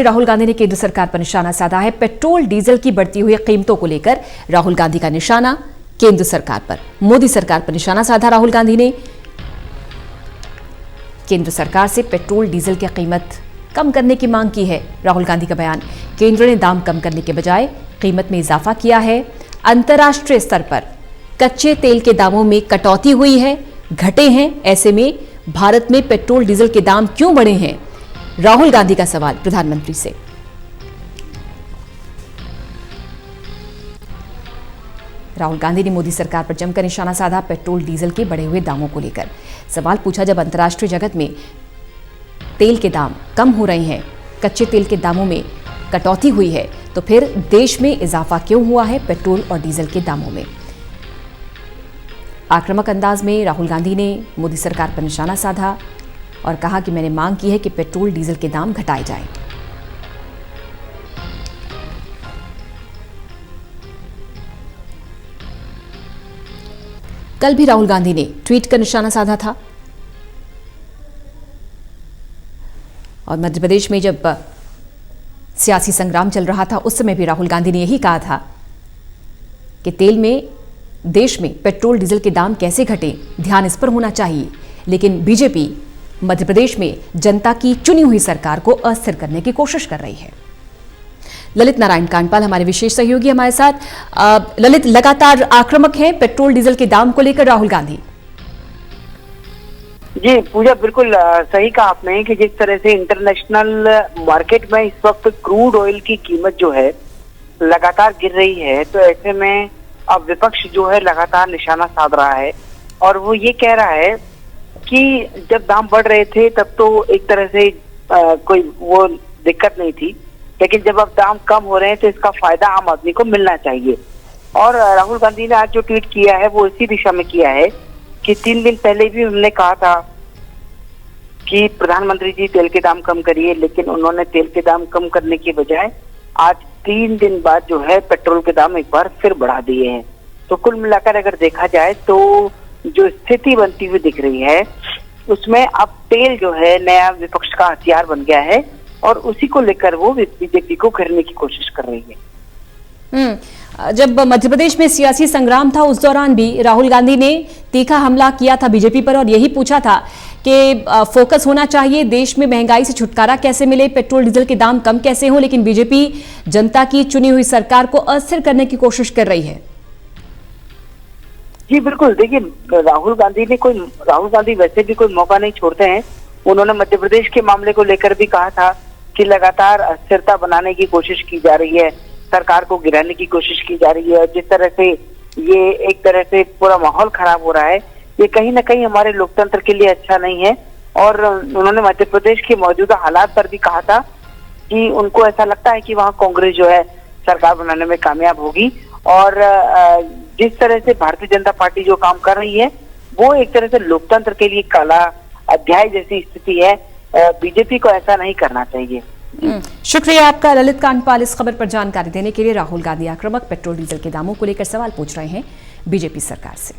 राहुल गांधी ने केंद्र सरकार पर निशाना साधा है। पेट्रोल डीजल की बढ़ती हुई कीमतों को लेकर राहुल गांधी का निशाना केंद्र सरकार पर, मोदी सरकार पर निशाना साधा। राहुल गांधी ने केंद्र सरकार से पेट्रोल डीजल की कीमत कम करने की मांग की है। राहुल गांधी का बयान, केंद्र ने दाम कम करने के बजाय कीमत में इजाफा किया है। अंतर्राष्ट्रीय स्तर पर कच्चे तेल के दामों में कटौती हुई है, घटे हैं। ऐसे में भारत में पेट्रोल डीजल के दाम क्यों बढ़े हैं? राहुल गांधी का सवाल प्रधानमंत्री से। राहुल गांधी ने मोदी सरकार पर जमकर निशाना साधा। पेट्रोल डीजल के बढ़े हुए दामों को लेकर सवाल पूछा। जब अंतर्राष्ट्रीय जगत में तेल के दाम कम हो रहे हैं, कच्चे तेल के दामों में कटौती हुई है, तो फिर देश में इजाफा क्यों हुआ है पेट्रोल और डीजल के दामों में? आक्रामक अंदाज में राहुल गांधी ने मोदी सरकार पर निशाना साधा और कहा कि मैंने मांग की है कि पेट्रोल डीजल के दाम घटाए जाएं। कल भी राहुल गांधी ने ट्वीट कर निशाना साधा था और मध्य प्रदेश में जब सियासी संग्राम चल रहा था उस समय भी राहुल गांधी ने यही कहा था कि तेल में, देश में पेट्रोल डीजल के दाम कैसे घटे, ध्यान इस पर होना चाहिए। लेकिन बीजेपी मध्य प्रदेश में जनता की चुनी हुई सरकार को अस्थिर करने की कोशिश कर रही है। ललित नारायण कांडपाल हमारे विशेष सहयोगी हमारे साथ। ललित, लगातार आक्रामक है पेट्रोल डीजल के दाम को लेकर राहुल गांधी। जी पूजा, बिल्कुल सही कहा आपने कि जिस तरह से इंटरनेशनल मार्केट में इस वक्त क्रूड ऑयल की कीमत जो है लगातार गिर रही है, तो ऐसे में अब विपक्ष जो है लगातार निशाना साध रहा है और वो ये कह रहा है कि जब दाम बढ़ रहे थे तब तो एक तरह से कोई वो दिक्कत नहीं थी, लेकिन जब अब दाम कम हो रहे हैं तो इसका फायदा आम आदमी को मिलना चाहिए। और राहुल गांधी ने आज जो ट्वीट किया है वो इसी दिशा में किया है कि 3 दिन पहले भी उन्होंने कहा था कि प्रधानमंत्री जी तेल के दाम कम करिए, लेकिन उन्होंने तेल के दाम कम करने की बजाय आज 3 दिन बाद जो है पेट्रोल के दाम एक बार फिर बढ़ा दिए हैं। तो कुल मिलाकर अगर देखा जाए तो जो स्थिति बनती हुई दिख रही है उसमें अब तेल जो है नया विपक्ष का हथियार बन गया है और उसी को लेकर वो बीजेपी को घेरने की कोशिश कर रही है। जब मध्य प्रदेश में सियासी संग्राम था उस दौरान भी राहुल गांधी ने तीखा हमला किया था बीजेपी पर और यही पूछा था कि फोकस होना चाहिए, देश में महंगाई से छुटकारा कैसे मिले, पेट्रोल डीजल के दाम कम कैसे हो। लेकिन बीजेपी जनता की चुनी हुई सरकार को अस्थिर करने की कोशिश कर रही है। जी बिल्कुल, देखिए राहुल गांधी वैसे भी कोई मौका नहीं छोड़ते हैं। उन्होंने मध्य प्रदेश के मामले को लेकर भी कहा था कि लगातार अस्थिरता बनाने की कोशिश की जा रही है, सरकार को गिराने की कोशिश की जा रही है। जिस तरह से ये एक तरह से पूरा माहौल खराब हो रहा है, ये कहीं ना कहीं हमारे लोकतंत्र के लिए अच्छा नहीं है। और उन्होंने मध्य प्रदेश के मौजूदा हालात पर भी कहा था कि उनको ऐसा लगता है कि वहाँ कांग्रेस जो है सरकार बनाने में कामयाब होगी। और जिस तरह से भारतीय जनता पार्टी जो काम कर रही है वो एक तरह से लोकतंत्र के लिए काला अध्याय जैसी स्थिति है। बीजेपी को ऐसा नहीं करना चाहिए। शुक्रिया आपका ललित कांडपाल इस खबर पर जानकारी देने के लिए। राहुल गांधी आक्रामक पेट्रोल डीजल के दामों को लेकर सवाल पूछ रहे हैं बीजेपी सरकार से।